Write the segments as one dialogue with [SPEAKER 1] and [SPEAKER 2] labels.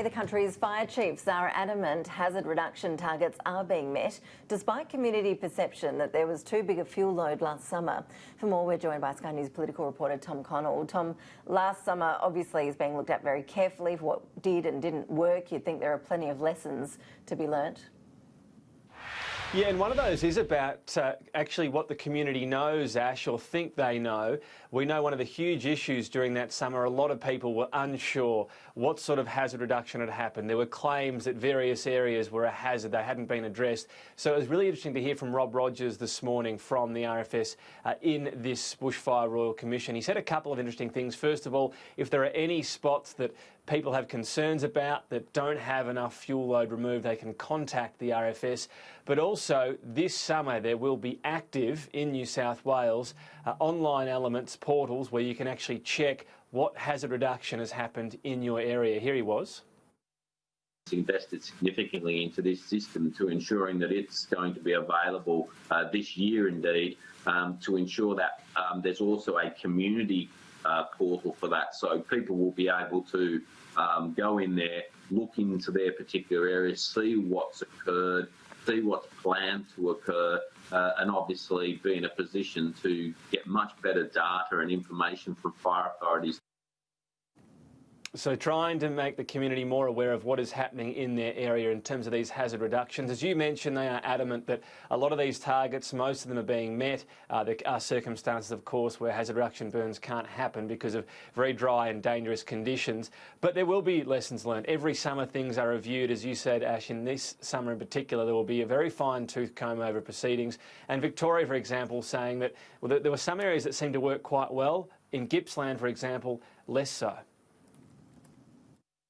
[SPEAKER 1] The country's fire chiefs are adamant hazard reduction targets are being met, despite community perception that there was too big a fuel load last summer. For more, we're joined by Sky News political reporter Tom Connell. Tom, last summer obviously is being looked at very carefully for what did and didn't work. You'd think there are plenty of lessons to be learnt.
[SPEAKER 2] Yeah, and one of those is about actually what the community knows, Ash, or think they know. We know one of the huge issues during that summer, a lot of people were unsure what sort of hazard reduction had happened. There were claims that various areas were a hazard, they hadn't been addressed. So it was really interesting to hear from Rob Rogers this morning from the RFS in this Bushfire Royal Commission. He said a couple of interesting things. First of all, if there are any spots that people have concerns about that don't have enough fuel load removed, they can contact the RFS. But also, this summer there will be active in New South Wales online elements, portals, where you can actually check what hazard reduction has happened in your area. Here he was.
[SPEAKER 3] Invested significantly into this system to ensuring that it's going to be available this year indeed, to ensure that there's also a community portal for that, so people will be able to go in there, look into their particular area, see what's occurred, see what's planned to occur, and obviously be in a position to get much better data and information from fire authorities.
[SPEAKER 2] So trying to make the community more aware of what is happening in their area in terms of these hazard reductions. As you mentioned, they are adamant that a lot of these targets, most of them are being met. There are circumstances, of course, where hazard reduction burns can't happen because of very dry and dangerous conditions. But there will be lessons learned. Every summer things are reviewed. As you said, Ash, in this summer in particular, there will be a very fine-tooth comb over proceedings. And Victoria, for example, saying that there were some areas that seemed to work quite well. In Gippsland, for example, less so.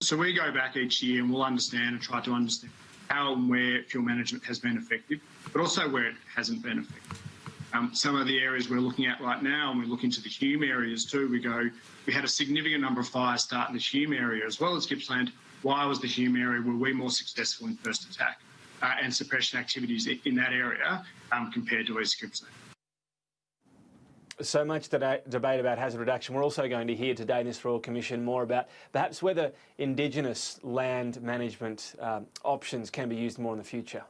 [SPEAKER 4] So we go back each year and we'll understand and try to understand how and where fuel management has been effective, but also where it hasn't been effective. Some of the areas we're looking at right now, and we look into the Hume areas too, we had a significant number of fires start in the Hume area as well as Gippsland. Why was the Hume area, were we more successful in first attack and suppression activities in that area compared to East Gippsland?
[SPEAKER 2] So much debate about hazard reduction. We're also going to hear today in this Royal Commission more about perhaps whether Indigenous land management options can be used more in the future.